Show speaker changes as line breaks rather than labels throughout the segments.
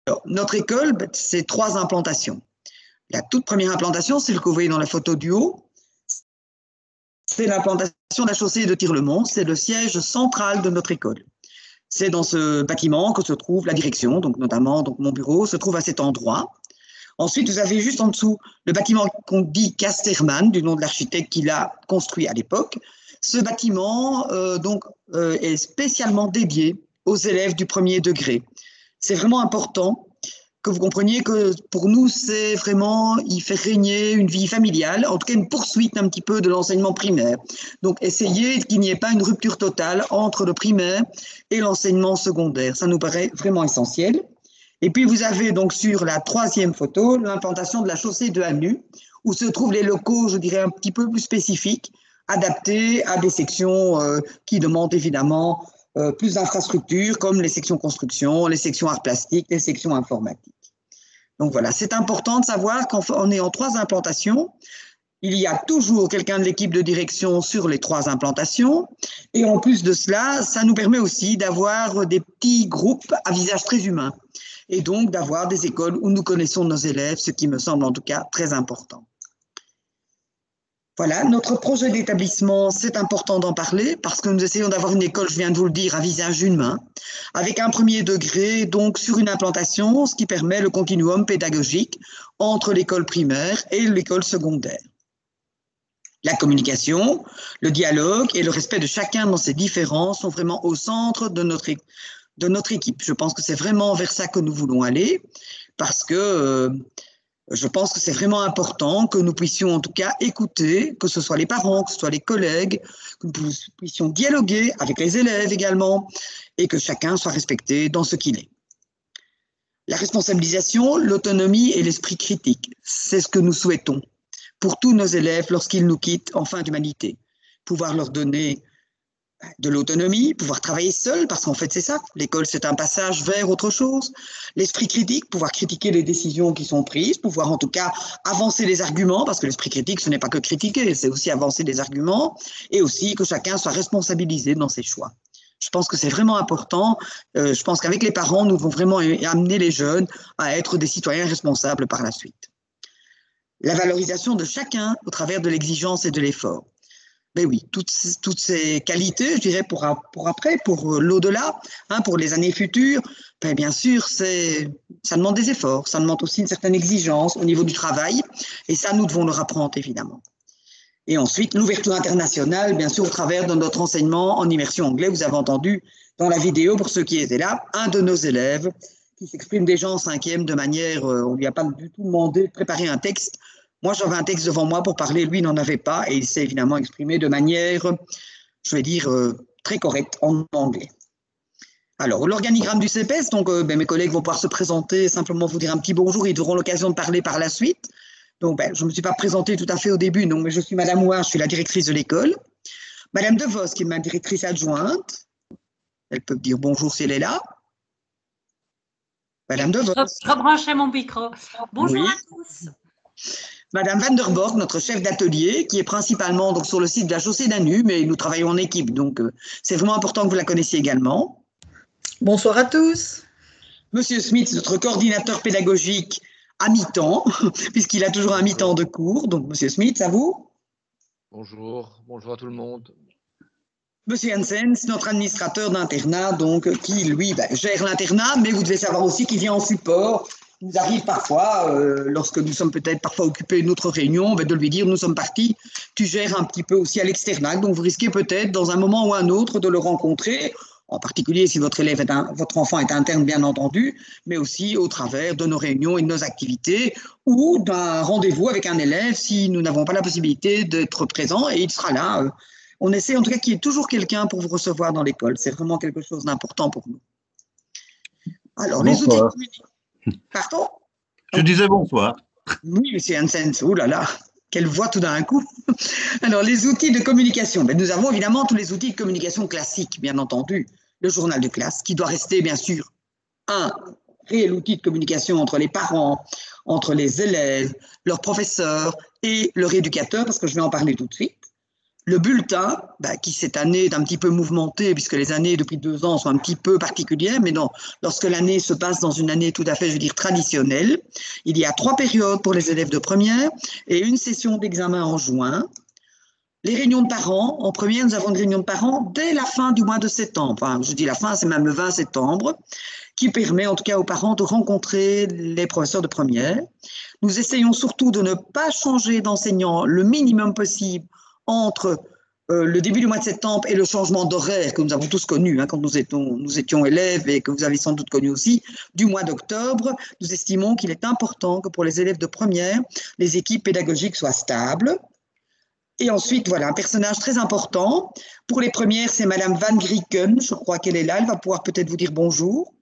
Alors, notre école, c'est 3 implantations. La toute première implantation, c'est ce que vous voyez dans la photo du haut. C'est l'implantation de la chaussée de Tirlemont. C'est le siège central de notre école. C'est dans ce bâtiment que se trouve la direction, donc notamment mon bureau se trouve à cet endroit. Ensuite, vous avez juste en dessous le bâtiment qu'on dit Casterman, du nom de l'architecte qui l'a construit à l'époque. Ce bâtiment est spécialement dédié aux élèves du premier degré. C'est vraiment important que vous compreniez que pour nous, c'est vraiment, il fait régner une vie familiale, en tout cas une poursuite un petit peu de l'enseignement primaire. Donc, essayez qu'il n'y ait pas une rupture totale entre le primaire et l'enseignement secondaire. Ça nous paraît vraiment essentiel. Et puis, vous avez donc sur la 3e photo, l'implantation de la chaussée de Hanu, où se trouvent les locaux, je dirais, un petit peu plus spécifiques, adaptés à des sections qui demandent évidemment plus d'infrastructures, comme les sections construction, les sections arts plastiques, les sections informatiques. Donc voilà, c'est important de savoir qu'en ayant 3 implantations, il y a toujours quelqu'un de l'équipe de direction sur les 3 implantations. Et en plus de cela, ça nous permet aussi d'avoir des petits groupes à visage très humain. Et donc d'avoir des écoles où nous connaissons nos élèves, ce qui me semble en tout cas très important. Voilà, notre projet d'établissement, c'est important d'en parler parce que nous essayons d'avoir une école, je viens de vous le dire, à visage humain, avec un premier degré, donc sur une implantation, ce qui permet le continuum pédagogique entre l'école primaire et l'école secondaire. La communication, le dialogue et le respect de chacun dans ses différences sont vraiment au centre de notre équipe. Je pense que c'est vraiment vers ça que nous voulons aller parce que je pense que c'est vraiment important que nous puissions en tout cas écouter, que ce soit les parents, que ce soit les collègues, que nous puissions dialoguer avec les élèves également et que chacun soit respecté dans ce qu'il est. La responsabilisation, l'autonomie et l'esprit critique, c'est ce que nous souhaitons pour tous nos élèves lorsqu'ils nous quittent en fin d'humanité. Pouvoir leur donner de l'autonomie, pouvoir travailler seul, parce qu'en fait c'est ça, l'école c'est un passage vers autre chose. L'esprit critique, pouvoir critiquer les décisions qui sont prises, pouvoir en tout cas avancer les arguments, parce que l'esprit critique ce n'est pas que critiquer, c'est aussi avancer des arguments, et aussi que chacun soit responsabilisé dans ses choix. Je pense que c'est vraiment important, je pense qu'avec les parents nous devons vraiment amener les jeunes à être des citoyens responsables par la suite. La valorisation de chacun au travers de l'exigence et de l'effort. Ben oui, toutes ces qualités, je dirais, pour après, pour l'au-delà, pour les années futures, ben bien sûr, ça demande des efforts, ça demande aussi une certaine exigence au niveau du travail, et ça, nous devons le apprendre, évidemment. Et ensuite, l'ouverture internationale, bien sûr, au travers de notre enseignement en immersion anglais. Vous avez entendu dans la vidéo, pour ceux qui étaient là, un de nos élèves qui s'exprime déjà en 5e de manière, on ne lui a pas du tout demandé de préparer un texte. Moi, j'avais un texte devant moi pour parler, lui n'en avait pas, et il s'est évidemment exprimé de manière, je vais dire, très correcte en anglais. Alors, l'organigramme du CEPES, donc mes collègues vont pouvoir se présenter, simplement vous dire un petit bonjour, ils auront l'occasion de parler par la suite. Donc, je ne me suis pas présentée tout à fait au début, donc, mais je suis Madame Ouin, je suis la directrice de l'école. Madame Devos, qui est ma directrice adjointe, elle peut dire bonjour si elle est là. Madame Devos.
Je rebrancherai mon micro. Bonjour
oui.
à tous.
Madame Van der Borg, notre chef d'atelier, qui est principalement donc, sur le site de la chaussée d'Hanu, mais nous travaillons en équipe, donc c'est vraiment important que vous la connaissiez également.
Bonsoir à tous.
Monsieur Smith, notre coordinateur pédagogique à mi-temps, puisqu'il a toujours un mi-temps de cours. Donc, Monsieur Smith, à vous.
Bonjour, bonjour à tout le monde.
Monsieur Hansen, c'est notre administrateur d'internat, donc qui, lui, gère l'internat, mais vous devez savoir aussi qu'il vient en support. Il nous arrive parfois, lorsque nous sommes peut-être parfois occupés d'une autre réunion, de lui dire, nous sommes partis, tu gères un petit peu aussi à l'externat, donc vous risquez peut-être, dans un moment ou un autre, de le rencontrer, en particulier si votre enfant est interne, bien entendu, mais aussi au travers de nos réunions et de nos activités, ou d'un rendez-vous avec un élève si nous n'avons pas la possibilité d'être présents, et il sera là. On essaie en tout cas qu'il y ait toujours quelqu'un pour vous recevoir dans l'école. C'est vraiment quelque chose d'important pour nous. Alors,
bonsoir.
Les outils... Pardon?
Je disais bonsoir.
Oui, monsieur Hansen, oh là là, quelle voix tout d'un coup. Alors, les outils de communication. Nous avons évidemment tous les outils de communication classiques, bien entendu. Le journal de classe, qui doit rester, bien sûr, un réel outil de communication entre les parents, entre les élèves, leurs professeurs et leur éducateur, parce que je vais en parler tout de suite. Le bulletin, qui cette année est un petit peu mouvementé, puisque les années depuis 2 ans sont un petit peu particulières, mais non, lorsque l'année se passe dans une année tout à fait, je veux dire, traditionnelle, il y a 3 périodes pour les élèves de première et une session d'examen en juin. Les réunions de parents, en première, nous avons une réunion de parents dès la fin du mois de septembre. Enfin, je dis la fin, c'est même le 20 septembre, qui permet en tout cas aux parents de rencontrer les professeurs de première. Nous essayons surtout de ne pas changer d'enseignant le minimum possible entre le début du mois de septembre et le changement d'horaire que nous avons tous connu quand nous étions élèves et que vous avez sans doute connu aussi, du mois d'octobre. Nous estimons qu'il est important que pour les élèves de première, les équipes pédagogiques soient stables. Et ensuite, voilà, un personnage très important. Pour les premières, c'est Madame Van Grieken, je crois qu'elle est là, elle va pouvoir peut-être vous dire bonjour.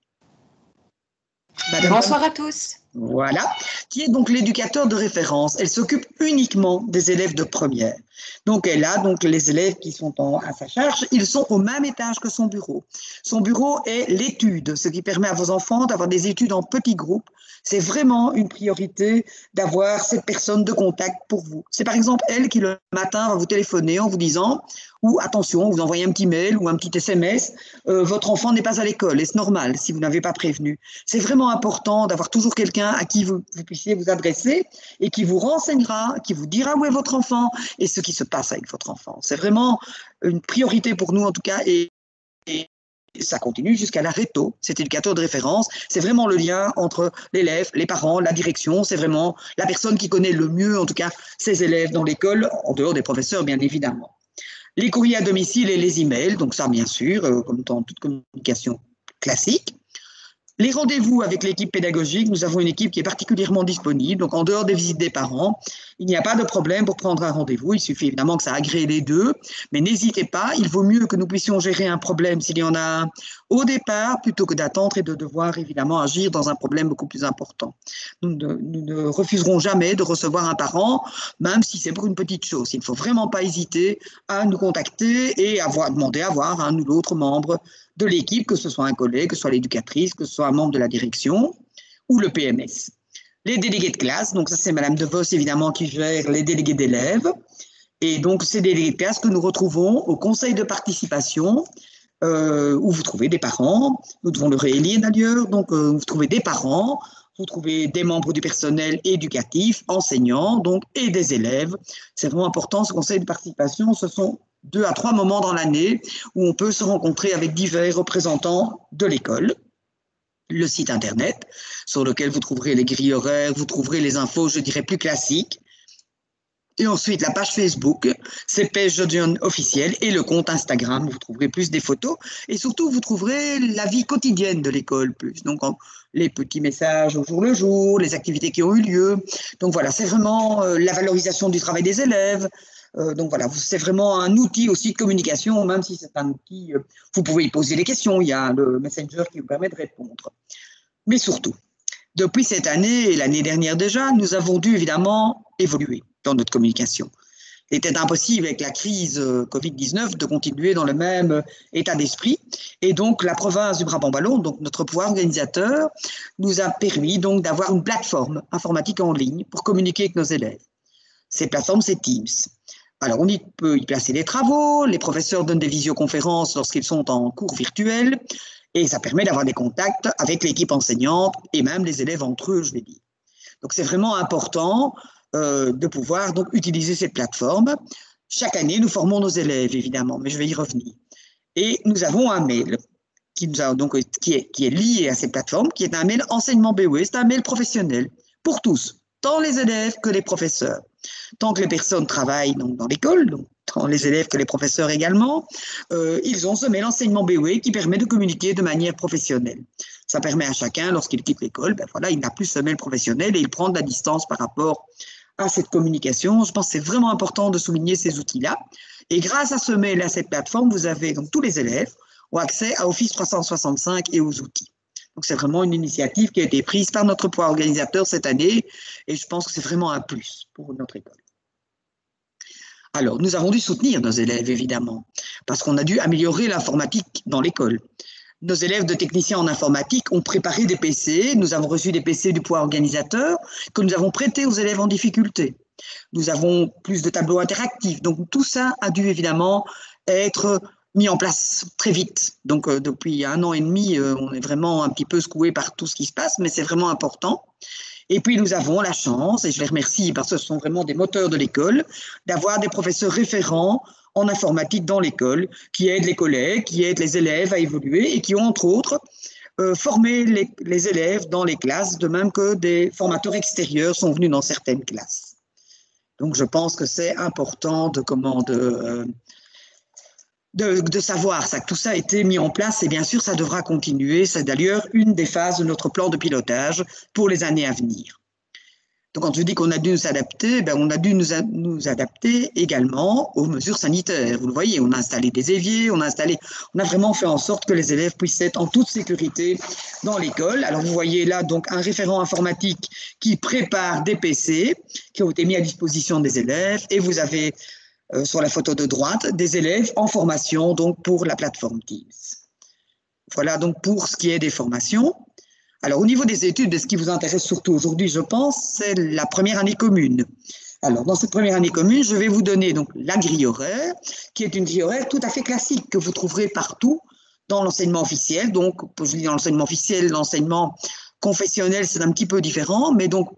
Bonsoir à tous.
Voilà, qui est donc l'éducateur de référence. Elle s'occupe uniquement des élèves de première. Donc elle a donc les élèves qui sont à sa charge, ils sont au même étage que son bureau. Son bureau est l'étude, ce qui permet à vos enfants d'avoir des études en petits groupes. C'est vraiment une priorité d'avoir cette personne de contact pour vous. C'est par exemple elle qui le matin va vous téléphoner en vous disant ou attention, vous envoyez un petit mail ou un petit SMS, votre enfant n'est pas à l'école et c'est normal si vous n'avez pas prévenu. C'est vraiment important d'avoir toujours quelqu'un à qui vous puissiez vous adresser et qui vous renseignera, qui vous dira où est votre enfant et ce qui se passe avec votre enfant. C'est vraiment une priorité pour nous en tout cas et ça continue jusqu'à la réto, cet éducateur de référence. C'est vraiment le lien entre l'élève, les parents, la direction. C'est vraiment la personne qui connaît le mieux, en tout cas, ses élèves dans l'école, en dehors des professeurs, bien évidemment. Les courriers à domicile et les emails, donc ça, bien sûr, comme dans toute communication classique. Les rendez-vous avec l'équipe pédagogique, nous avons une équipe qui est particulièrement disponible. Donc, en dehors des visites des parents, il n'y a pas de problème pour prendre un rendez-vous. Il suffit évidemment que ça agrée les deux. Mais n'hésitez pas, il vaut mieux que nous puissions gérer un problème s'il y en a un au départ, plutôt que d'attendre et de devoir évidemment agir dans un problème beaucoup plus important. Nous ne refuserons jamais de recevoir un parent, même si c'est pour une petite chose. Il ne faut vraiment pas hésiter à nous contacter et demander à voir un ou l'autre membre de l'équipe, que ce soit un collègue, que ce soit l'éducatrice, que ce soit un membre de la direction ou le PMS. Les délégués de classe, donc ça c'est Madame De Vos évidemment qui gère les délégués d'élèves. Et donc ces délégués de classe que nous retrouvons au conseil de participation où vous trouvez des parents. Nous devons le réélire d'ailleurs. Donc vous trouvez des parents, vous trouvez des membres du personnel éducatif, enseignants donc, et des élèves. C'est vraiment important ce conseil de participation. Ce sont 2 à 3 moments dans l'année où on peut se rencontrer avec divers représentants de l'école. Le site internet sur lequel vous trouverez les grilles horaires, vous trouverez les infos, je dirais, plus classiques. Et ensuite, la page Facebook, CP Jodion officiel, et le compte Instagram, vous trouverez plus des photos. Et surtout, vous trouverez la vie quotidienne de l'école plus. Donc, les petits messages au jour le jour, les activités qui ont eu lieu. Donc voilà, c'est vraiment la valorisation du travail des élèves. Donc voilà, c'est vraiment un outil aussi de communication, même si c'est un outil, vous pouvez y poser des questions, il y a le Messenger qui vous permet de répondre. Mais surtout, depuis cette année et l'année dernière déjà, nous avons dû évidemment évoluer dans notre communication. Il était impossible avec la crise Covid-19 de continuer dans le même état d'esprit. Et donc la province du Brabant-Wallon, donc notre pouvoir organisateur, nous a permis donc d'avoir une plateforme informatique en ligne pour communiquer avec nos élèves. Cette plateforme, c'est Teams. Alors, on peut y placer des travaux, les professeurs donnent des visioconférences lorsqu'ils sont en cours virtuel, et ça permet d'avoir des contacts avec l'équipe enseignante et même les élèves entre eux, je vais dire. Donc, c'est vraiment important de pouvoir donc utiliser cette plateforme. Chaque année, nous formons nos élèves, évidemment, mais je vais y revenir. Et nous avons un mail qui est lié à cette plateforme, qui est un mail enseignement BOE, c'est un mail professionnel pour tous, tant les élèves que les professeurs. Tant que les personnes travaillent donc, dans l'école, donc tant les élèves que les professeurs également, ils ont ce mail enseignement BOE qui permet de communiquer de manière professionnelle. Ça permet à chacun, lorsqu'il quitte l'école, voilà, il n'a plus ce mail professionnel et il prend de la distance par rapport à cette communication. Je pense que c'est vraiment important de souligner ces outils-là. Et grâce à ce mail, à cette plateforme, vous avez donc tous les élèves ont accès à Office 365 et aux outils. Donc, c'est vraiment une initiative qui a été prise par notre pouvoir organisateur cette année et je pense que c'est vraiment un plus pour notre école. Alors, nous avons dû soutenir nos élèves, évidemment, parce qu'on a dû améliorer l'informatique dans l'école. Nos élèves de techniciens en informatique ont préparé des PC. Nous avons reçu des PC du pouvoir organisateur que nous avons prêtés aux élèves en difficulté. Nous avons plus de tableaux interactifs. Donc, tout ça a dû évidemment être mis en place très vite. Donc, depuis 1 an et demi, on est vraiment un petit peu secoué par tout ce qui se passe, mais c'est vraiment important. Et puis, nous avons la chance, et je les remercie parce que ce sont vraiment des moteurs de l'école, d'avoir des professeurs référents en informatique dans l'école qui aident les collègues, qui aident les élèves à évoluer et qui ont, entre autres, formé les élèves dans les classes, de même que des formateurs extérieurs sont venus dans certaines classes. Donc, je pense que c'est important de savoir ça, que tout ça a été mis en place et bien sûr, ça devra continuer. C'est d'ailleurs une des phases de notre plan de pilotage pour les années à venir. Donc, quand je dis qu'on a dû nous adapter, ben, on a dû nous adapter également aux mesures sanitaires. Vous le voyez, on a installé des éviers, on a vraiment fait en sorte que les élèves puissent être en toute sécurité dans l'école. Alors, vous voyez là donc un référent informatique qui prépare des PC qui ont été mis à disposition des élèves et vous avez sur la photo de droite des élèves en formation donc pour la plateforme Teams. Voilà donc pour ce qui est des formations. Alors, au niveau des études, ce qui vous intéresse surtout aujourd'hui, je pense, c'est la première année commune. Alors, dans cette première année commune, je vais vous donner donc la grille horaire, qui est une grille horaire tout à fait classique que vous trouverez partout dans l'enseignement officiel. Donc, je dis dans l'enseignement officiel, l'enseignement confessionnel, c'est un petit peu différent, mais donc,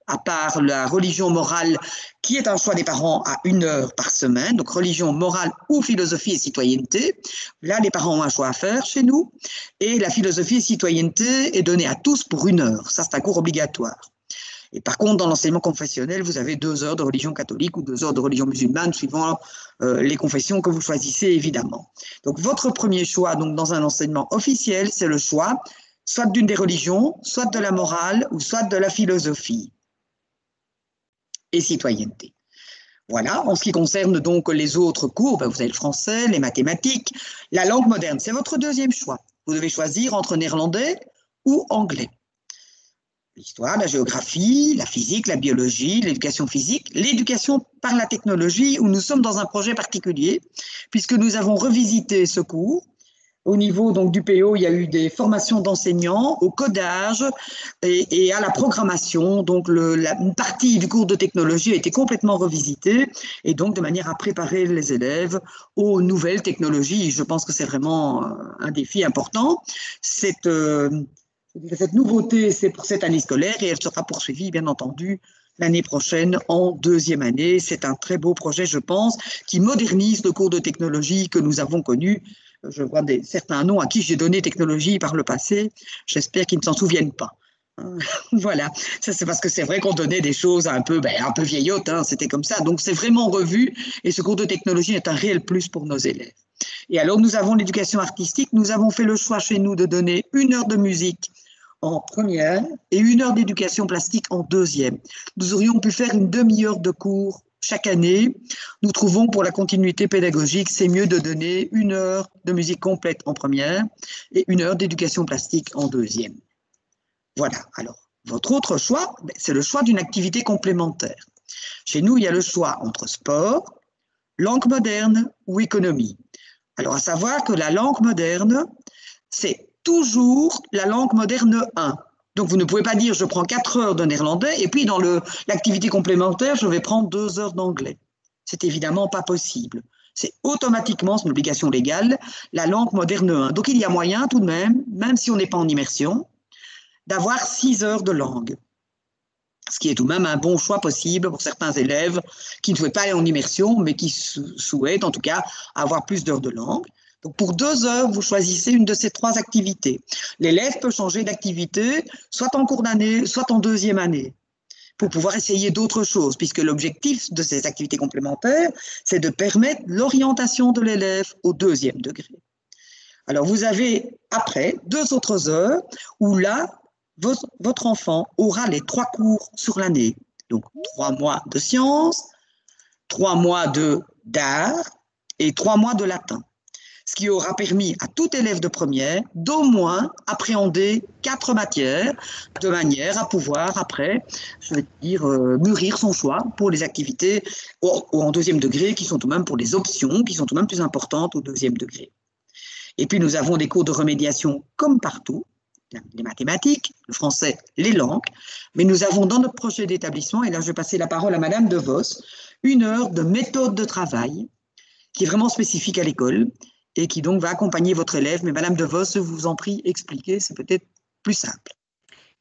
à part la religion morale, qui est un choix des parents à 1 heure par semaine, donc religion morale ou philosophie et citoyenneté. Là, les parents ont un choix à faire chez nous. Et la philosophie et citoyenneté est donnée à tous pour 1 heure. Ça, c'est un cours obligatoire. Et par contre, dans l'enseignement confessionnel, vous avez 2 heures de religion catholique ou 2 heures de religion musulmane, suivant les confessions que vous choisissez, évidemment. Donc, votre premier choix donc, dans un enseignement officiel, c'est le choix soit d'une des religions, soit de la morale ou soit de la philosophie et citoyenneté. Voilà, en ce qui concerne donc les autres cours, ben vous avez le français, les mathématiques, la langue moderne, c'est votre deuxième choix. Vous devez choisir entre néerlandais ou anglais. L'histoire, la géographie, la physique, la biologie, l'éducation physique, l'éducation par la technologie, où nous sommes dans un projet particulier, puisque nous avons revisité ce cours. Au niveau donc, du PO, il y a eu des formations d'enseignants au codage et à la programmation. Donc, une partie du cours de technologie a été complètement revisitée et donc de manière à préparer les élèves aux nouvelles technologies. Je pense que c'est vraiment un défi important. Cette nouveauté, c'est pour cette année scolaire et elle sera poursuivie, bien entendu, l'année prochaine en 2e année. C'est un très beau projet, je pense, qui modernise le cours de technologie que nous avons connu. Je vois certains noms à qui j'ai donné technologie par le passé. J'espère qu'ils ne s'en souviennent pas. Voilà, ça c'est parce que c'est vrai qu'on donnait des choses un peu vieillottes, hein, c'était comme ça. Donc c'est vraiment revu et ce cours de technologie est un réel plus pour nos élèves. Et alors nous avons l'éducation artistique. Nous avons fait le choix chez nous de donner 1 heure de musique en première et 1 heure d'éducation plastique en 2e. Nous aurions pu faire une demi-heure de cours chaque année. Nous trouvons pour la continuité pédagogique, c'est mieux de donner 1 heure de musique complète en première et 1 heure d'éducation plastique en 2e. Voilà, alors, votre autre choix, c'est le choix d'une activité complémentaire. Chez nous, il y a le choix entre sport, langue moderne ou économie. Alors, à savoir que la langue moderne, c'est toujours la langue moderne 1. Donc, vous ne pouvez pas dire je prends 4 heures de néerlandais et puis dans l'activité complémentaire, je vais prendre 2 heures d'anglais. C'est évidemment pas possible. C'est automatiquement, c'est une obligation légale, la langue moderne 1. Donc, il y a moyen tout de même si on n'est pas en immersion, d'avoir 6 heures de langue. Ce qui est tout de même un bon choix possible pour certains élèves qui ne souhaitent pas aller en immersion, mais qui souhaitent en tout cas avoir plus d'heures de langue. Donc, pour 2 heures, vous choisissez une de ces 3 activités. L'élève peut changer d'activité, soit en cours d'année, soit en 2e année, pour pouvoir essayer d'autres choses, puisque l'objectif de ces activités complémentaires, c'est de permettre l'orientation de l'élève au 2e degré. Alors, vous avez après 2 autres heures où là, votre enfant aura les 3 cours sur l'année. Donc, 3 mois de sciences, 3 mois d'art et 3 mois de latin. Ce qui aura permis à tout élève de première d'au moins appréhender 4 matières de manière à pouvoir après, je vais dire, mûrir son choix pour les activités en 2e degré qui sont tout de même pour les options, qui sont tout de même plus importantes au 2e degré. Et puis nous avons des cours de remédiation comme partout, les mathématiques, le français, les langues, mais nous avons dans notre projet d'établissement, et là je vais passer la parole à Madame De Vos, 1 heure de méthode de travail qui est vraiment spécifique à l'école et qui donc va accompagner votre élève. Mais Madame De Vos, je vous en prie, expliquez, c'est peut-être plus simple.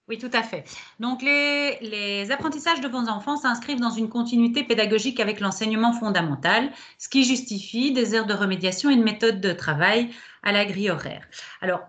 Oui, tout à fait. Donc, les apprentissages de vos enfants s'inscrivent dans une continuité pédagogique avec l'enseignement fondamental, ce qui justifie des heures de remédiation et une méthode de travail à la grille horaire. Alors,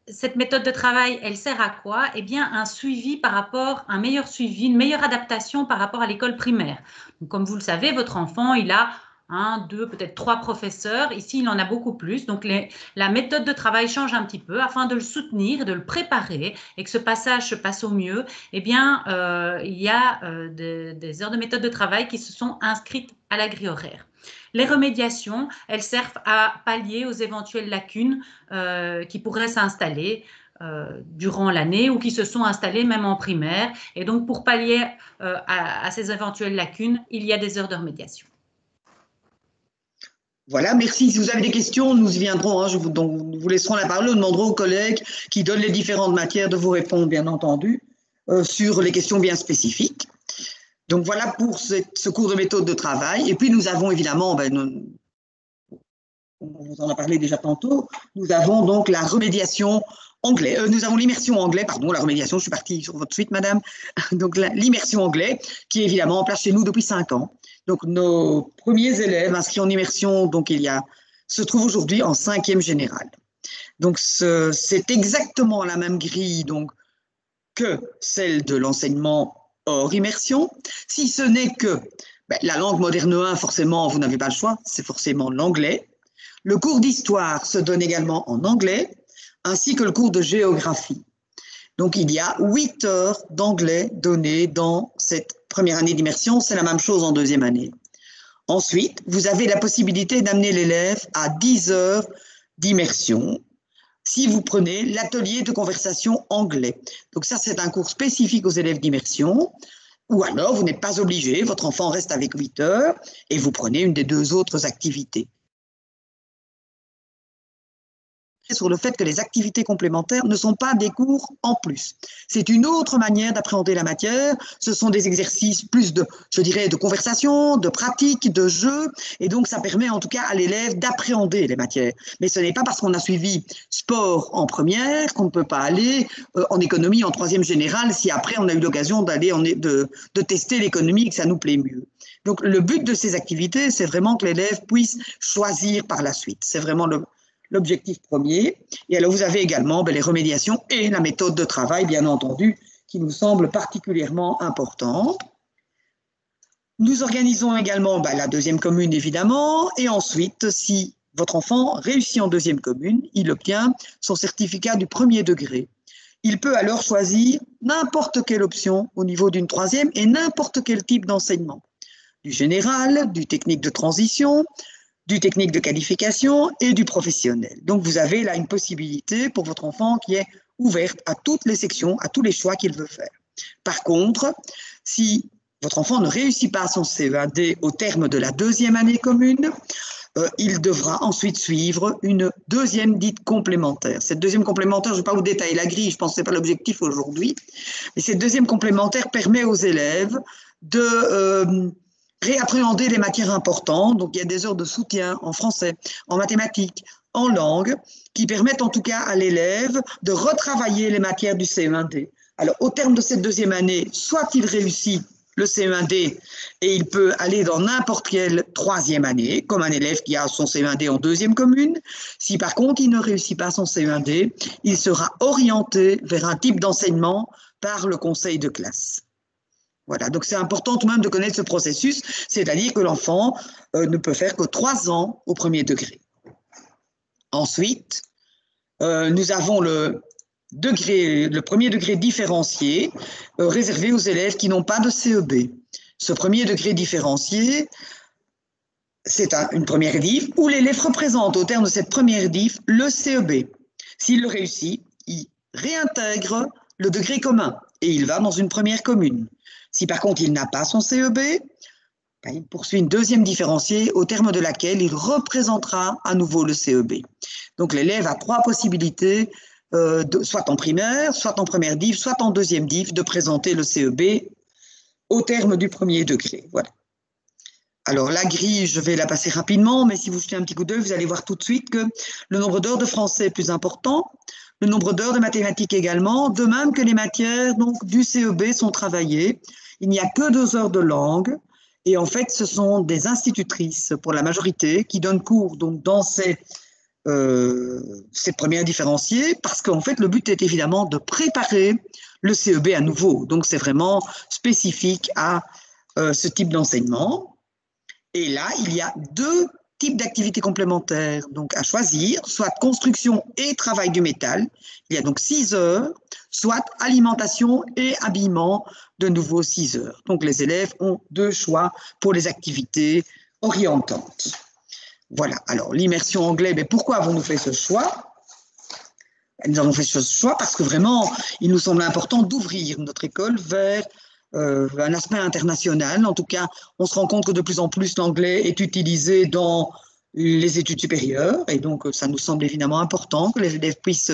cette méthode de travail, elle sert à quoi? Eh bien, un suivi un meilleur suivi, une meilleure adaptation par rapport à l'école primaire. Donc, comme vous le savez, votre enfant, il a 1, 2, peut-être 3 professeurs. Ici, il en a beaucoup plus. Donc, la méthode de travail change un petit peu afin de le soutenir et de le préparer et que ce passage se passe au mieux. Eh bien, il y a des heures de méthode de travail qui se sont inscrites à la grille horaire. Les remédiations, elles servent à pallier aux éventuelles lacunes qui pourraient s'installer durant l'année ou qui se sont installées même en primaire. Et donc, pour pallier à ces éventuelles lacunes, il y a des heures de remédiation.
Voilà, merci. Si vous avez des questions, nous y viendrons. Nous vous laisserons la parole. Nous demanderons aux collègues qui donnent les différentes matières de vous répondre, bien entendu, sur les questions bien spécifiques. Donc voilà pour ce cours de méthode de travail. Et puis nous avons évidemment, on vous en a parlé déjà tantôt, nous avons donc la remédiation anglais. Nous avons l'immersion anglais, pardon, la remédiation, je suis partie sur votre suite, madame. Donc l'immersion anglais, qui est évidemment en place chez nous depuis 5 ans. Donc, nos premiers élèves inscrits en immersion, donc se trouvent aujourd'hui en 5e générale. Donc, c'est exactement la même grille donc, que celle de l'enseignement hors immersion, si ce n'est que la langue moderne 1, forcément, vous n'avez pas le choix, c'est forcément l'anglais. Le cours d'histoire se donne également en anglais, ainsi que le cours de géographie. Donc, il y a 8 heures d'anglais données dans cette première année d'immersion. C'est la même chose en 2e année. Ensuite, vous avez la possibilité d'amener l'élève à 10 heures d'immersion si vous prenez l'atelier de conversation anglais. Donc ça, c'est un cours spécifique aux élèves d'immersion. Ou alors, vous n'êtes pas obligé, votre enfant reste avec 8 heures et vous prenez une des 2 autres activités. Sur le fait que les activités complémentaires ne sont pas des cours en plus. C'est une autre manière d'appréhender la matière. Ce sont des exercices plus de conversation, de pratique, de jeu. Et donc, ça permet en tout cas à l'élève d'appréhender les matières. Mais ce n'est pas parce qu'on a suivi sport en première qu'on ne peut pas aller en économie en 3e générale si après on a eu l'occasion d'aller de tester l'économie et que ça nous plaît mieux. Donc, le but de ces activités, c'est vraiment que l'élève puisse choisir par la suite. C'est vraiment l'objectif premier. Et alors, vous avez également les remédiations et la méthode de travail, bien entendu, qui nous semble particulièrement importante. Nous organisons également la 2e commune, évidemment, et ensuite, si votre enfant réussit en 2e commune, il obtient son certificat du 1er degré. Il peut alors choisir n'importe quelle option au niveau d'une 3e et n'importe quel type d'enseignement. Du général, du technique de transition, du technique de qualification et du professionnel. Donc, vous avez là une possibilité pour votre enfant qui est ouverte à toutes les sections, à tous les choix qu'il veut faire. Par contre, si votre enfant ne réussit pas son CE1D au terme de la 2e année commune, il devra ensuite suivre une 2e dite complémentaire. Cette 2e complémentaire, je ne vais pas vous détailler la grille, je pense que ce n'est pas l'objectif aujourd'hui, mais cette 2e complémentaire permet aux élèves de réappréhender les matières importantes. Donc, il y a des heures de soutien en français, en mathématiques, en langue, qui permettent en tout cas à l'élève de retravailler les matières du CE1D. Alors, au terme de cette 2e année, soit il réussit le CE1D et il peut aller dans n'importe quelle 3e année, comme un élève qui a son CE1D en 2e commune. Si par contre, il ne réussit pas son CE1D, il sera orienté vers un type d'enseignement par le conseil de classe. Voilà, donc c'est important tout de même de connaître ce processus, c'est-à-dire que l'enfant ne peut faire que 3 ans au 1er degré. Ensuite, nous avons le 1er degré différencié réservé aux élèves qui n'ont pas de CEB. Ce 1er degré différencié, c'est une première diff où l'élève représente au terme de cette première diff le CEB. S'il le réussit, il réintègre le degré commun et il va dans une première commune. Si par contre il n'a pas son CEB, il poursuit une 2e différenciée au terme de laquelle il représentera à nouveau le CEB. Donc l'élève a 3 possibilités soit en primaire, soit en première div, soit en deuxième div, de présenter le CEB au terme du premier degré. Voilà. Alors, la grille, je vais la passer rapidement, mais si vous jetez un petit coup d'œil, vous allez voir tout de suite que le nombre d'heures de français est plus important, le nombre d'heures de mathématiques également, de même que les matières donc, du CEB sont travaillées. Il n'y a que 2 heures de langue, et en fait, ce sont des institutrices, pour la majorité, qui donnent cours donc, dans ces premières différenciées, parce qu'en fait, le but est évidemment de préparer le CEB à nouveau. Donc, c'est vraiment spécifique à ce type d'enseignement. Et là, il y a 2 types d'activités complémentaires donc à choisir, soit construction et travail du métal. Il y a donc 6 heures, soit alimentation et habillement, de nouveau 6 heures. Donc, les élèves ont 2 choix pour les activités orientantes. Voilà. Alors, l'immersion anglais, mais pourquoi avons-nous fait ce choix? Nous avons fait ce choix parce que vraiment, il nous semble important d'ouvrir notre école vers un aspect international. En tout cas, on se rend compte que de plus en plus l'anglais est utilisé dans les études supérieures et donc ça nous semble évidemment important que les élèves puissent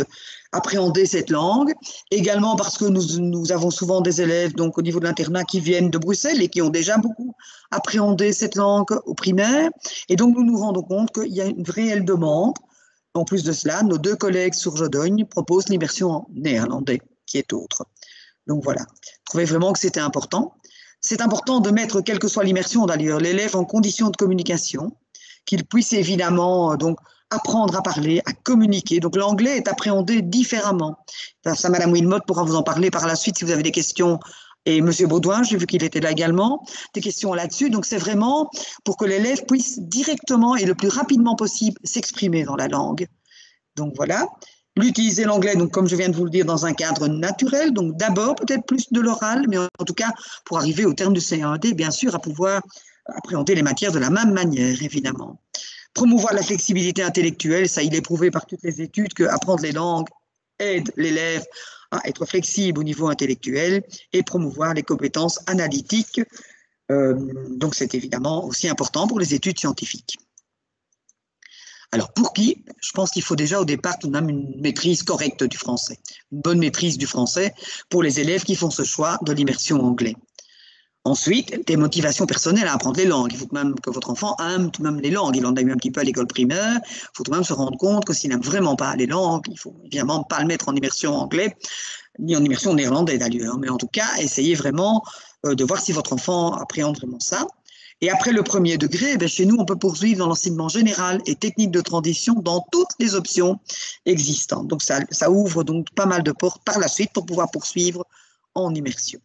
appréhender cette langue. Également parce que nous avons souvent des élèves donc, au niveau de l'internat qui viennent de Bruxelles et qui ont déjà beaucoup appréhendé cette langue au primaire. Et donc nous nous rendons compte qu'il y a une réelle demande. En plus de cela, nos 2 collègues sur Jodogne proposent l'immersion en néerlandais, qui est autre. Donc voilà, je trouvais vraiment que c'était important. C'est important de mettre, quelle que soit l'immersion d'ailleurs, l'élève en condition de communication, qu'il puisse évidemment donc, apprendre à parler, à communiquer. Donc l'anglais est appréhendé différemment. Ça, Madame Wilmot pourra vous en parler par la suite si vous avez des questions. Et Monsieur Baudouin, j'ai vu qu'il était là également, des questions là-dessus. Donc c'est vraiment pour que l'élève puisse directement et le plus rapidement possible s'exprimer dans la langue. Donc voilà. L'utiliser l'anglais, donc comme je viens de vous le dire, dans un cadre naturel, donc d'abord peut-être plus de l'oral, mais en tout cas pour arriver au terme de C1D, bien sûr, à pouvoir appréhender les matières de la même manière, évidemment. Promouvoir la flexibilité intellectuelle, ça il est prouvé par toutes les études que apprendre les langues aide l'élève à être flexible au niveau intellectuel et promouvoir les compétences analytiques. Donc c'est évidemment aussi important pour les études scientifiques. Alors, pour qui? Je pense qu'il faut déjà au départ tout de même une maîtrise correcte du français, une bonne maîtrise du français pour les élèves qui font ce choix de l'immersion anglais. Ensuite, des motivations personnelles à apprendre les langues. Il faut tout de même que votre enfant aime tout de même les langues. Il en a eu un petit peu à l'école primaire. Il faut tout de même se rendre compte que s'il n'aime vraiment pas les langues, il ne faut évidemment pas le mettre en immersion anglais, ni en immersion néerlandais d'ailleurs. Mais en tout cas, essayez vraiment de voir si votre enfant appréhende vraiment ça. Et après le premier degré, chez nous, on peut poursuivre dans l'enseignement général et technique de transition dans toutes les options existantes. Donc, ça ouvre donc pas mal de portes par la suite pour pouvoir poursuivre en immersion.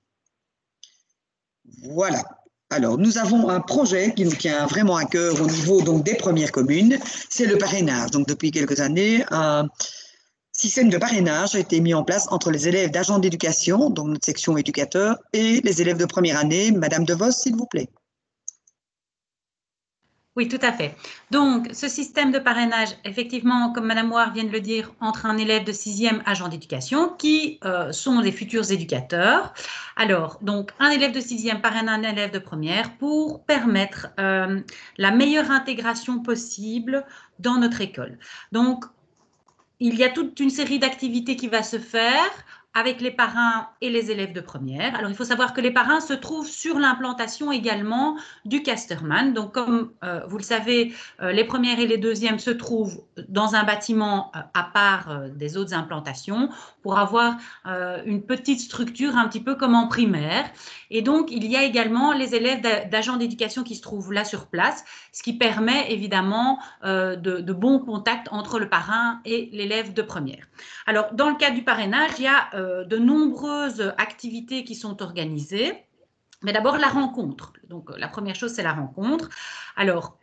Voilà. Alors, nous avons un projet qui nous tient vraiment à cœur au niveau donc, des premières communes. C'est le parrainage. Donc, depuis quelques années, un système de parrainage a été mis en place entre les élèves d'agents d'éducation, donc notre section éducateur, et les élèves de première année. Madame De Vos, s'il vous plaît.
Oui, tout à fait. Donc, ce système de parrainage, effectivement, comme Madame Moire vient de le dire, entre un élève de 6e agent d'éducation qui sont les futurs éducateurs. Alors, donc, un élève de 6e parraine un élève de première pour permettre la meilleure intégration possible dans notre école. Donc, il y a toute une série d'activités qui va se faire avec les parrains et les élèves de première. Alors, il faut savoir que les parrains se trouvent sur l'implantation également du Casterman. Donc, comme vous le savez, les premières et les deuxièmes se trouvent dans un bâtiment à part des autres implantations pour avoir une petite structure un petit peu comme en primaire. Et donc, il y a également les élèves d'agents d'éducation qui se trouvent là sur place, ce qui permet évidemment de bons contacts entre le parrain et l'élève de première. Alors, dans le cadre du parrainage, il y a de nombreuses activités qui sont organisées. Mais d'abord, la rencontre. Donc, la première chose, c'est la rencontre. Alors,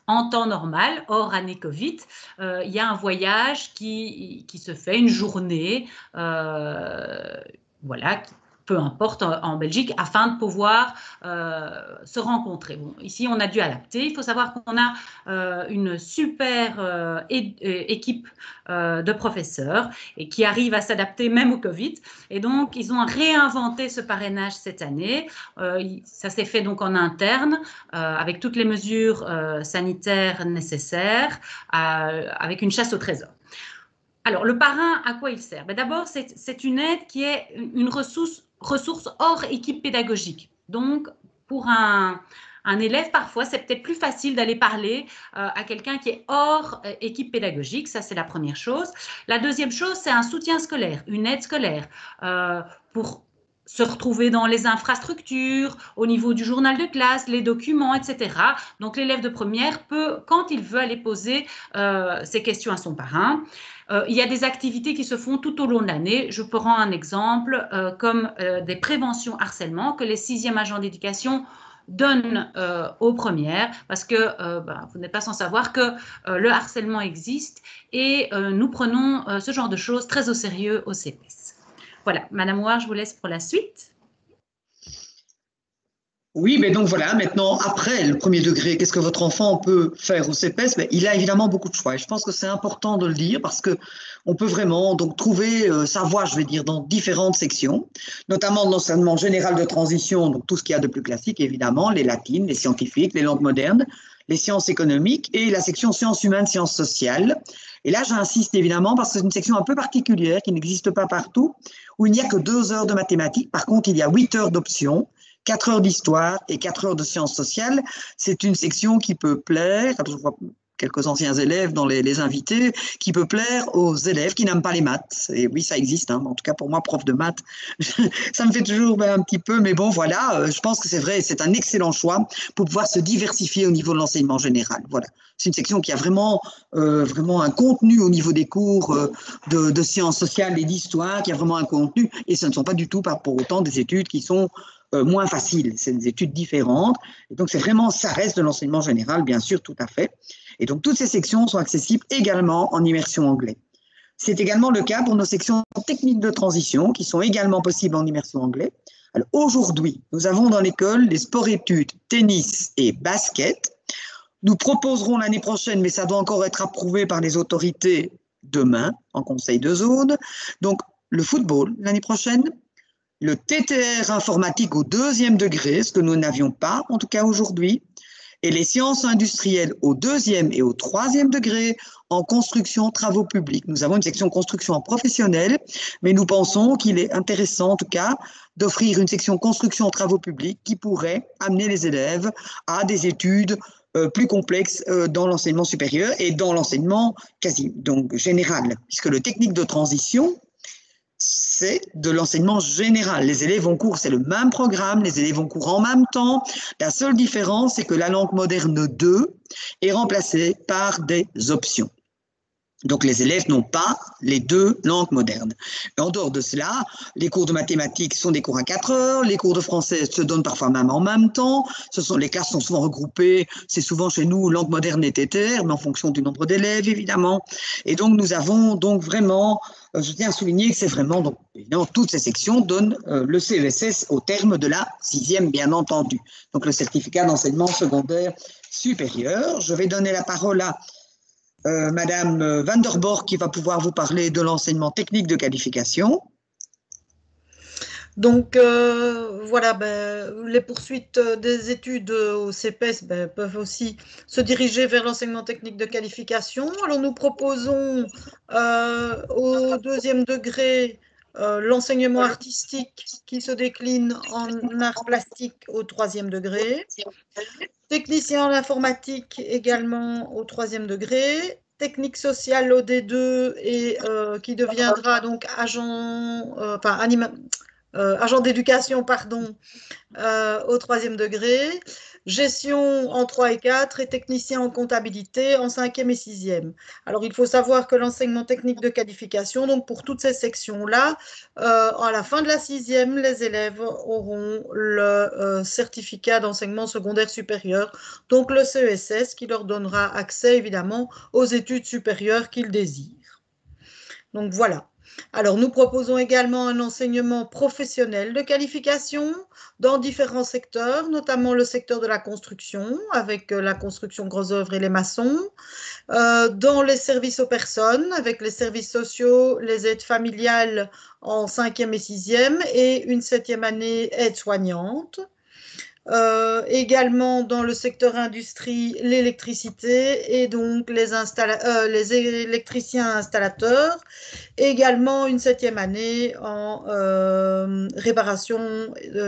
en temps normal, hors année Covid, il y a un voyage qui se fait, une journée, voilà, peu importe, en Belgique, afin de pouvoir se rencontrer. Bon, ici, on a dû adapter. Il faut savoir qu'on a une super équipe de professeurs et qui arrivent à s'adapter même au Covid. Et donc, ils ont réinventé ce parrainage cette année. Ça s'est fait donc en interne, avec toutes les mesures sanitaires nécessaires, avec une chasse au trésor. Alors, le parrain, à quoi il sert? D'abord, c'est une aide qui est une ressource hors équipe pédagogique. Donc, pour un élève, parfois, c'est peut-être plus facile d'aller parler à quelqu'un qui est hors équipe pédagogique. Ça, c'est la première chose. La deuxième chose, c'est un soutien scolaire, une aide scolaire pour se retrouver dans les infrastructures, au niveau du journal de classe, les documents, etc. Donc, l'élève de première peut, quand il veut aller poser ses questions à son parrain, il y a des activités qui se font tout au long de l'année. Je prends un exemple comme des préventions harcèlement que les 6e agents d'éducation donnent aux premières, parce que vous n'êtes pas sans savoir que le harcèlement existe et nous prenons ce genre de choses très au sérieux au CPS. Voilà, Madame Ouar, je vous laisse pour la suite.
Oui, mais donc voilà, maintenant, après le premier degré, qu'est-ce que votre enfant peut faire au CPS? Il a évidemment beaucoup de choix. Et je pense que c'est important de le dire parce que on peut vraiment donc trouver sa voie, je vais dire, dans différentes sections, notamment dans l'enseignement général de transition, donc tout ce qu'il y a de plus classique, évidemment, les latines, les scientifiques, les langues modernes, les sciences économiques et la section sciences humaines, sciences sociales. Et là, j'insiste évidemment parce que c'est une section un peu particulière qui n'existe pas partout, où il n'y a que 2 heures de mathématiques. Par contre, il y a 8 heures d'options, 4 heures d'histoire et 4 heures de sciences sociales. C'est une section qui peut plaire, je vois quelques anciens élèves dans les invités, qui peut plaire aux élèves qui n'aiment pas les maths. Et oui, ça existe, hein. En tout cas pour moi, prof de maths, ça me fait toujours un petit peu, mais bon, voilà, je pense que c'est vrai, c'est un excellent choix pour pouvoir se diversifier au niveau de l'enseignement général. Voilà. C'est une section qui a vraiment un contenu au niveau des cours de sciences sociales et d'histoire, qui a vraiment un contenu, et ce ne sont pas du tout pour autant des études qui sont moins faciles, c'est des études différentes. Et donc, c'est vraiment, ça reste de l'enseignement général, bien sûr, tout à fait. Et donc, toutes ces sections sont accessibles également en immersion anglais. C'est également le cas pour nos sections techniques de transition, qui sont également possibles en immersion anglais. Alors, aujourd'hui, nous avons dans l'école les sports-études, tennis et basket. Nous proposerons l'année prochaine, mais ça doit encore être approuvé par les autorités demain, en conseil de zone. Donc, le football l'année prochaine, le TTR informatique au 2e degré, ce que nous n'avions pas, en tout cas aujourd'hui, et les sciences industrielles au 2e et au 3e degré en construction travaux publics. Nous avons une section construction professionnelle, mais nous pensons qu'il est intéressant, en tout cas, d'offrir une section construction travaux publics qui pourrait amener les élèves à des études plus complexes dans l'enseignement supérieur et dans l'enseignement quasi donc général, puisque le technique de transition, c'est de l'enseignement général. Les élèves vont cours, c'est le même programme, les élèves vont cours en même temps. La seule différence, c'est que la langue moderne 2 est remplacée par des options. Donc, les élèves n'ont pas les 2 langues modernes. Et en dehors de cela, les cours de mathématiques sont des cours à 4 heures, les cours de français se donnent parfois même en même temps, les classes sont souvent regroupées, c'est souvent chez nous langue moderne et TTR, mais en fonction du nombre d'élèves, évidemment. Et donc, nous avons donc vraiment, je tiens à souligner que c'est vraiment, donc, évidemment, toutes ces sections donnent le CESS au terme de la 6e, bien entendu. Donc, le certificat d'enseignement secondaire supérieur. Je vais donner la parole à Madame Van der Borg qui va pouvoir vous parler de l'enseignement technique de qualification.
Donc voilà, les poursuites des études au CPS peuvent aussi se diriger vers l'enseignement technique de qualification. Alors nous proposons au 2e degré l'enseignement artistique qui se décline en art plastique au 3e degré. Technicien en informatique également au 3e degré, technique sociale au D2 et qui deviendra donc agent, agent d'éducation, pardon, au 3e degré, gestion en 3 et 4 et technicien en comptabilité en 5e et 6e. Alors, il faut savoir que l'enseignement technique de qualification, donc pour toutes ces sections-là, à la fin de la 6e, les élèves auront le certificat d'enseignement secondaire supérieur, donc le CESS, qui leur donnera accès évidemment aux études supérieures qu'ils désirent. Donc voilà. Alors, nous proposons également un enseignement professionnel de qualification dans différents secteurs, notamment le secteur de la construction, avec la construction gros œuvres et les maçons, dans les services aux personnes, avec les services sociaux, les aides familiales en 5e et 6e, et une 7e année aide-soignante. Également dans le secteur industrie, l'électricité et donc les électriciens installateurs. Également une 7e année en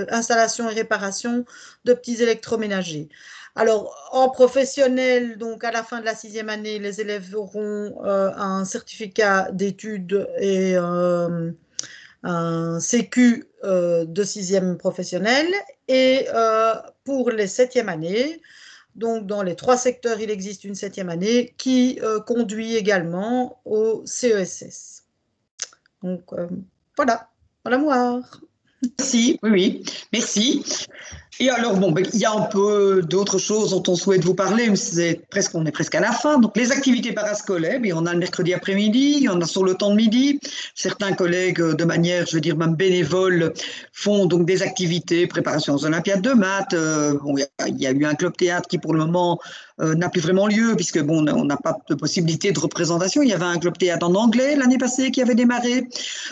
installation et réparation de petits électroménagers. Alors, en professionnel, donc à la fin de la 6e année, les élèves auront un certificat d'études et un CQ de 6e professionnel. Et pour les 7e années, donc dans les 3 secteurs, il existe une 7e année qui conduit également au CESS. Donc voilà moi.
Merci, oui, oui, merci. Et alors, bon, il y a un peu d'autres choses dont on souhaite vous parler, mais on est presque à la fin. Donc, les activités parascolaires, on a le mercredi après-midi, il y en a sur le temps de midi. Certains collègues, de manière, je veux dire, même bénévole, font donc des activités, préparation aux Olympiades de maths. Bon, il y a eu un club théâtre qui, pour le moment, n'a plus vraiment lieu, puisque bon, on n'a pas de possibilité de représentation. Il y avait un club théâtre en anglais l'année passée qui avait démarré.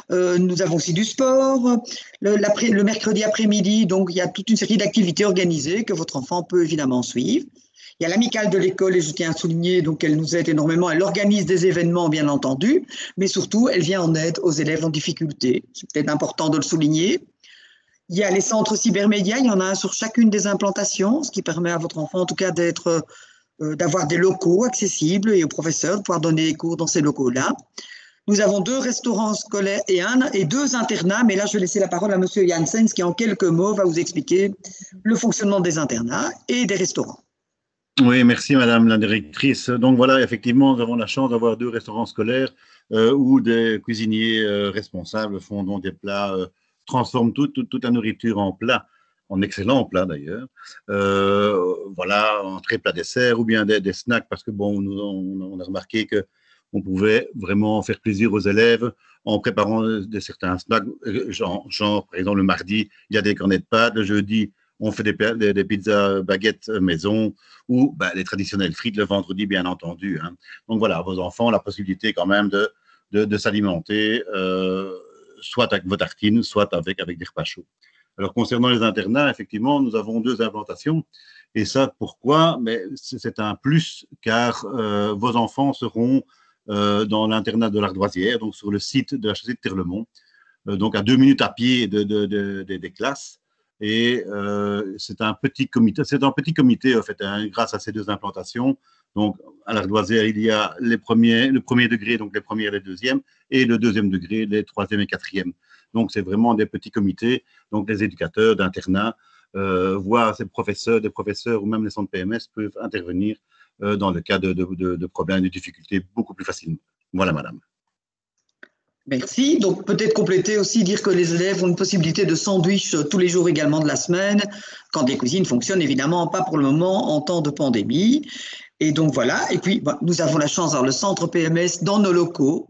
Nous avons aussi du sport. Le mercredi après-midi, donc il y a toute une série d'activités organisées que votre enfant peut évidemment suivre. Il y a l'amicale de l'école et je tiens à souligner donc elle nous aide énormément. Elle organise des événements bien entendu, mais surtout elle vient en aide aux élèves en difficulté. C'est peut-être important de le souligner. Il y a les centres cybermédias, il y en a un sur chacune des implantations, ce qui permet à votre enfant en tout cas d'avoir des locaux accessibles et aux professeurs de pouvoir donner des cours dans ces locaux-là. Nous avons 2 restaurants scolaires et 2 internats, mais là, je vais laisser la parole à M. Janssens qui, en quelques mots, va vous expliquer le fonctionnement des internats et des restaurants.
Oui, merci Madame la directrice. Donc voilà, effectivement, nous avons la chance d'avoir 2 restaurants scolaires où des cuisiniers responsables font donc des plats, transforment toute la nourriture en plats, en excellents plats d'ailleurs. Voilà, entrée, plat, dessert ou bien des snacks parce que bon, on a remarqué que on pouvait vraiment faire plaisir aux élèves en préparant certains snacks, genre, par exemple, le mardi, il y a des cornets de pâtes, le jeudi, on fait des pizzas baguettes maison ou les traditionnelles frites le vendredi, bien entendu. Hein. Donc voilà, vos enfants ont la possibilité quand même de s'alimenter, soit avec vos tartines, soit avec des repas chauds. Alors, concernant les internats, effectivement, nous avons 2 implantations. Et ça, pourquoi? Mais c'est un plus, car vos enfants seront dans l'internat de l'Ardoisière, donc sur le site de la chaussée de Terlemont, donc à 2 minutes à pied des classes. Et c'est un petit comité en fait, hein, grâce à ces 2 implantations. Donc à l'Ardoisière, il y a le premier degré, donc les premières et les deuxièmes, et le 2e degré, les 3e et 4e. Donc c'est vraiment des petits comités, donc les éducateurs d'internat, voire des professeurs ou même les centres PMS peuvent intervenir dans le cas de problèmes, de difficultés beaucoup plus facilement. Voilà, madame.
Merci. Donc, peut-être compléter aussi, dire que les élèves ont une possibilité de sandwich tous les jours également de la semaine, quand les cuisines fonctionnent évidemment pas pour le moment en temps de pandémie. Et donc, voilà. Et puis, nous avons la chance d'avoir le centre PMS dans nos locaux.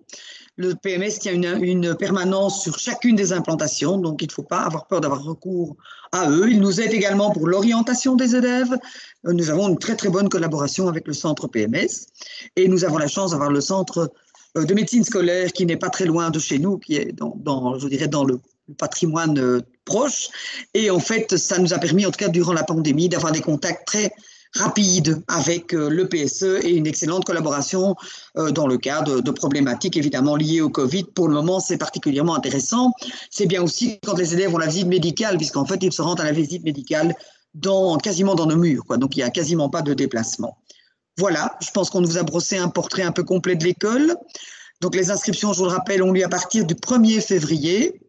Le PMS qui a une permanence sur chacune des implantations, donc il ne faut pas avoir peur d'avoir recours à eux. Ils nous aident également pour l'orientation des élèves. Nous avons une très très bonne collaboration avec le centre PMS et nous avons la chance d'avoir le centre de médecine scolaire qui n'est pas très loin de chez nous, qui est je dirais dans le patrimoine proche. Et en fait, ça nous a permis, en tout cas durant la pandémie, d'avoir des contacts très rapide avec le PSE et une excellente collaboration dans le cadre de problématiques évidemment liées au Covid. Pour le moment, c'est particulièrement intéressant. C'est bien aussi quand les élèves ont la visite médicale, puisqu'en fait, ils se rendent à la visite médicale quasiment dans nos murs, quoi. Donc, il n'y a quasiment pas de déplacement. Voilà, je pense qu'on vous a brossé un portrait un peu complet de l'école. Donc, les inscriptions, je vous le rappelle, ont lieu à partir du 1er février.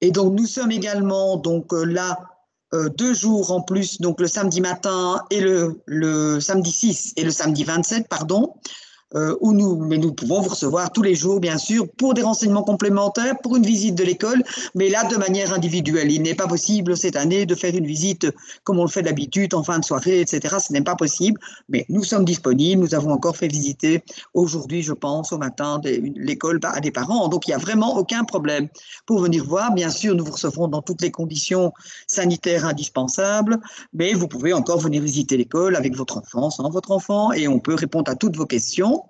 Et donc, nous sommes également là 2 jours en plus, donc le samedi matin et le samedi 6 et le samedi 27, pardon, où nous pouvons vous recevoir tous les jours, bien sûr, pour des renseignements complémentaires, pour une visite de l'école, mais là, de manière individuelle. Il n'est pas possible cette année de faire une visite comme on le fait d'habitude, en fin de soirée, etc. Ce n'est pas possible, mais nous sommes disponibles. Nous avons encore fait visiter aujourd'hui, je pense, au matin, l'école à des parents. Donc, il n'y a vraiment aucun problème pour venir voir. Bien sûr, nous vous recevrons dans toutes les conditions sanitaires indispensables, mais vous pouvez encore venir visiter l'école avec votre enfant, sans votre enfant, et on peut répondre à toutes vos questions.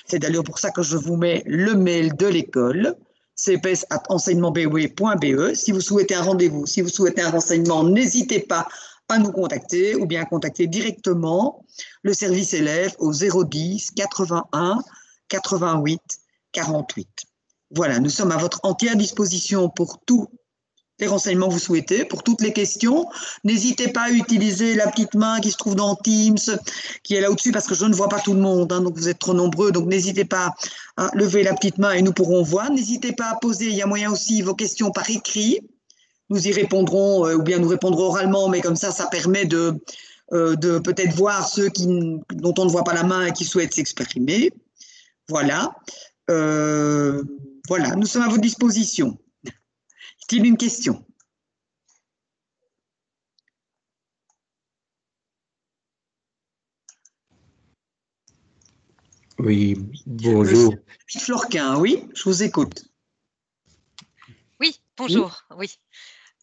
C'est d'ailleurs pour ça que je vous mets le mail de l'école, cps@enseignementbe.be. Si vous souhaitez un rendez-vous, si vous souhaitez un renseignement, n'hésitez pas à nous contacter ou bien contacter directement le service élève au 010 81 88 48. Voilà, nous sommes à votre entière disposition pour tous les renseignements que vous souhaitez, pour toutes les questions. N'hésitez pas à utiliser la petite main qui se trouve dans Teams, qui est là au-dessus, parce que je ne vois pas tout le monde, hein, donc vous êtes trop nombreux, donc n'hésitez pas à lever la petite main et nous pourrons voir. N'hésitez pas à poser, il y a moyen aussi, vos questions par écrit. Nous y répondrons, ou bien nous répondrons oralement, mais comme ça permet de peut-être voir ceux dont on ne voit pas la main et qui souhaitent s'exprimer. Voilà. Voilà, nous sommes à votre disposition. Est-il une question?
Oui, bonjour.
Florquin, oui, je vous écoute.
Oui, bonjour, oui.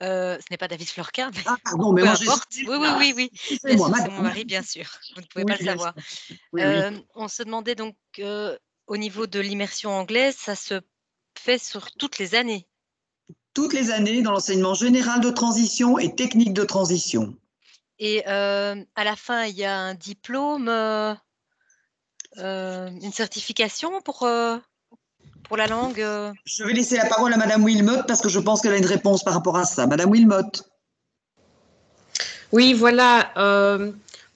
Ce n'est pas David Florquin, mais
pardon, mais
peu
moi,
importe. Oui.
C'est moi,
c'est mon mari, bien sûr. Vous ne pouvez pas le savoir.
Oui.
On se demandait donc, au niveau de l'immersion anglaise, ça se fait sur toutes les années?
Toutes les années dans l'enseignement général de transition et technique de transition.
Et à la fin, il y a un diplôme, une certification pour la langue?
Je vais laisser la parole à Madame Wilmot parce que je pense qu'elle a une réponse par rapport à ça. Madame Wilmot.
Oui, voilà.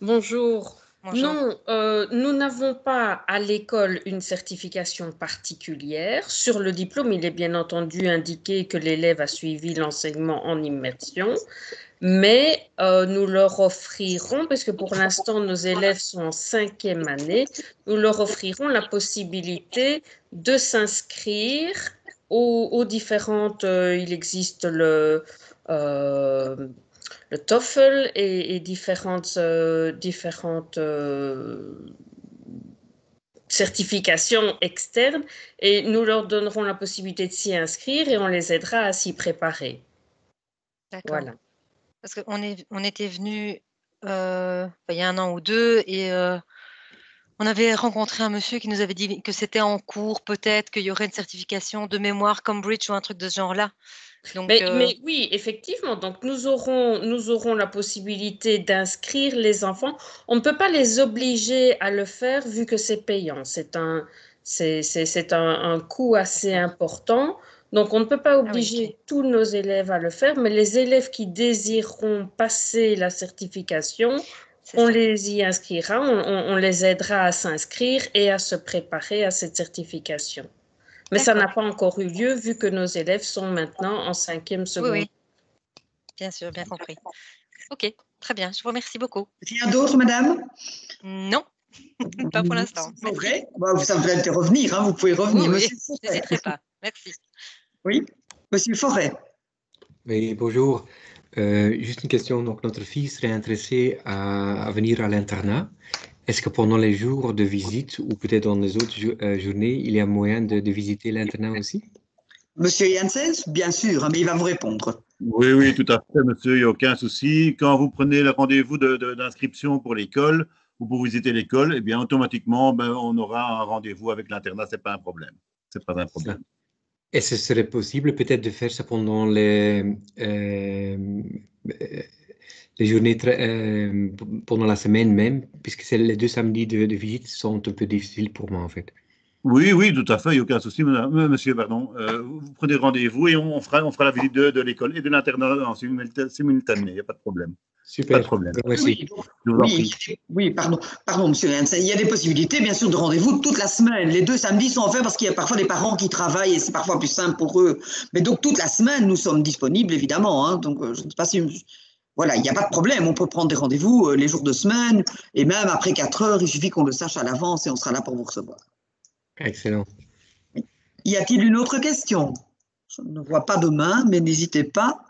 Bonjour.
Bonjour.
Non, nous n'avons pas à l'école une certification particulière. Sur le diplôme, il est bien entendu indiqué que l'élève a suivi l'enseignement en immersion, mais nous leur offrirons, parce que pour l'instant nos élèves sont en 5e année, nous leur offrirons la possibilité de s'inscrire aux différentes, il existe le TOEFL et différentes certifications externes, et nous leur donnerons la possibilité de s'y inscrire et on les aidera à s'y préparer.
D'accord.
Voilà.
Parce qu'on était venus il y a 1 an ou 2 et on avait rencontré un monsieur qui nous avait dit que c'était en cours, peut-être qu'il y aurait une certification de mémoire Cambridge ou un truc de ce genre-là. Donc,
mais oui, effectivement, donc nous aurons la possibilité d'inscrire les enfants. On ne peut pas les obliger à le faire vu que c'est payant. C'est un coût assez important. Donc, on ne peut pas obliger tous nos élèves à le faire, mais les élèves qui désireront passer la certification, on les y inscrira, on les aidera à s'inscrire et à se préparer à cette certification. Mais ça n'a pas encore eu lieu vu que nos élèves sont maintenant en 5e secondaire.
Oui. Bien sûr, bien compris. Ok, très bien. Je vous remercie beaucoup.
Rien d'autre, madame?
Non, pas pour l'instant.
C'est vrai? Ça me fait revenir, hein, vous pouvez revenir.
Oui, n'hésiterai pas. Merci.
Oui, Monsieur Forêt.
Oui, bonjour. Juste une question. Donc, notre fille serait intéressée à venir à l'internat. Est-ce que pendant les jours de visite ou peut-être dans les autres journées, il y a moyen de visiter l'internat aussi?
Monsieur Janssens, bien sûr, mais il va vous répondre.
Oui, tout à fait, monsieur, il n'y a aucun souci. Quand vous prenez le rendez-vous d'inscription pour l'école ou pour visiter l'école, eh bien, automatiquement, on aura un rendez-vous avec l'internat, ce n'est pas un problème. C'est pas un problème.
Et ce serait possible peut-être de faire ça pendant les journées pendant la semaine même, puisque les 2 samedis de visite sont un peu difficiles pour moi en fait.
Oui, tout à fait, il n'y a aucun souci, monsieur, pardon. Vous prenez rendez-vous et on fera la visite de l'école et de l'internat en simultané, il n'y a pas de problème.
Super.
Pas de problème.
Merci.
Oui, pardon, monsieur Janssen. Il y a des possibilités, bien sûr, de rendez-vous toute la semaine. Les 2 samedis sont offerts parce qu'il y a parfois des parents qui travaillent et c'est parfois plus simple pour eux. Mais donc, toute la semaine, nous sommes disponibles, évidemment. Hein. Donc, je ne sais pas si... Voilà, il n'y a pas de problème. On peut prendre des rendez-vous les jours de semaine et même après 4 heures, il suffit qu'on le sache à l'avance et on sera là pour vous recevoir.
Excellent.
Y a-t-il une autre question? Je ne vois pas de main, mais n'hésitez pas.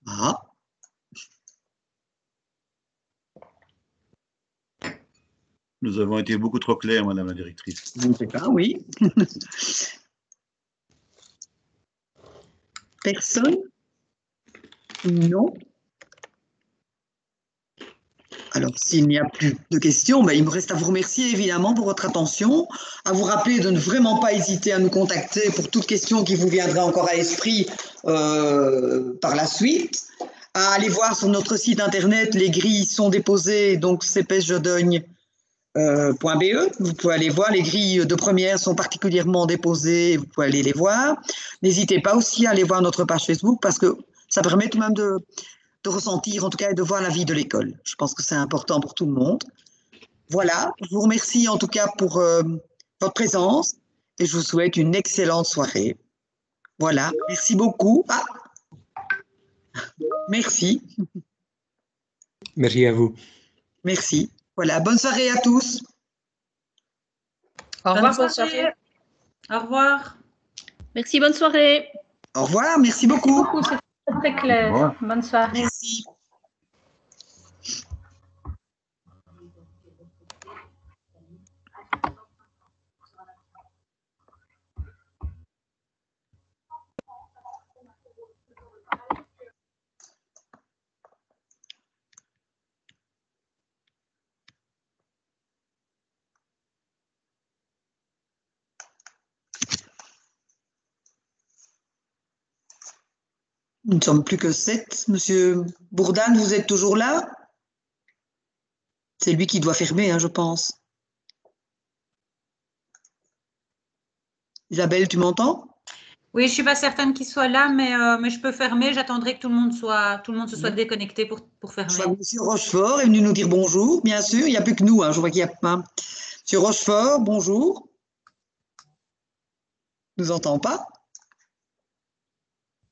Ah.
Nous avons été beaucoup trop clairs, madame la directrice.
Je ne sais pas, oui. Personne? Non. Alors, s'il n'y a plus de questions, il me reste à vous remercier évidemment pour votre attention, à vous rappeler de ne vraiment pas hésiter à nous contacter pour toute question qui vous viendra encore à l'esprit par la suite, à aller voir sur notre site internet. Les grilles sont déposées, donc cpsjodogne.be. Vous pouvez aller voir, les grilles de première sont particulièrement déposées, vous pouvez aller les voir. N'hésitez pas aussi à aller voir notre page Facebook parce que ça permet tout de même de ressentir, en tout cas, et de voir la vie de l'école. Je pense que c'est important pour tout le monde. Voilà, je vous remercie en tout cas pour votre présence et je vous souhaite une excellente soirée. Voilà, merci beaucoup. Ah, merci.
Merci à vous.
Merci. Voilà, bonne soirée à tous.
Au revoir, bonne
soirée.
soirée.
Au revoir.
Merci, bonne soirée.
Au revoir, merci beaucoup.
C'est très clair. Bonne soirée.
Merci. Nous ne sommes plus que 7. Monsieur Bourdan, vous êtes toujours là? C'est lui qui doit fermer, hein, je pense. Isabelle, tu m'entends?
Oui, je ne suis pas certaine qu'il soit là, mais je peux fermer. J'attendrai que tout le monde se soit déconnecté pour fermer.
Je vois que Monsieur Rochefort est venu nous dire bonjour, bien sûr. Il n'y a plus que nous, hein. Je vois qu'il y a pas. Monsieur Rochefort, bonjour. Il ne nous entend pas?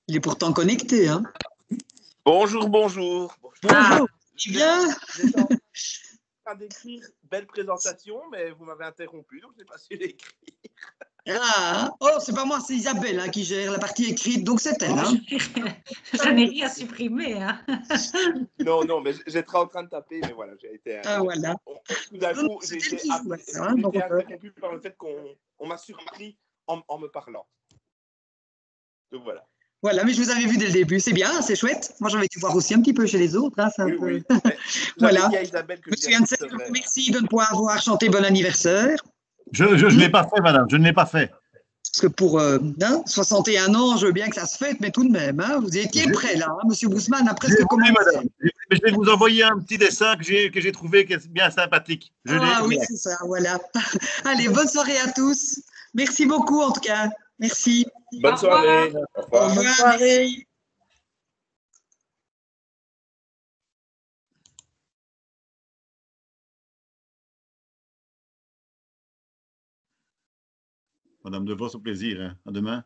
Il est pourtant connecté, hein?
Bonjour, bonjour.
Bonjour, bien.
J'étais en train d'écrire belle présentation, mais vous m'avez interrompu, donc je n'ai pas su l'écrire.
Ah, oh, c'est pas moi, c'est Isabelle hein, qui gère la partie écrite, donc c'est elle. Hein.
Je n'ai rien supprimé. Hein.
Non, mais j'étais en train de taper, mais voilà, j'ai été.
Ah, voilà.
Tout d'un coup, j'ai été interrompu par le fait qu'on m'a surpris en me parlant. Donc voilà.
Voilà, mais je vous avais vu dès le début, c'est bien, c'est chouette. Moi, j'avais dû voir aussi un petit peu chez les autres. Hein,
oui,
peu...
oui.
Voilà.
Monsieur
Hansen, merci de ne pas avoir chanté bon anniversaire.
Je ne l'ai pas fait, madame, je ne l'ai pas fait.
Parce que pour 61 ans, je veux bien que ça se fête, mais tout de même, hein, vous étiez prêt là, hein, monsieur Bousman a presque commencé.
Madame. Je vais vous envoyer un petit dessin que j'ai trouvé qui est bien sympathique.
Oui, c'est ça, voilà. Allez, bonne soirée à tous. Merci beaucoup en tout cas. Merci.
Bonne soirée.
Au revoir. Bonne soirée.
Madame De Vos, au plaisir. Hein. À demain.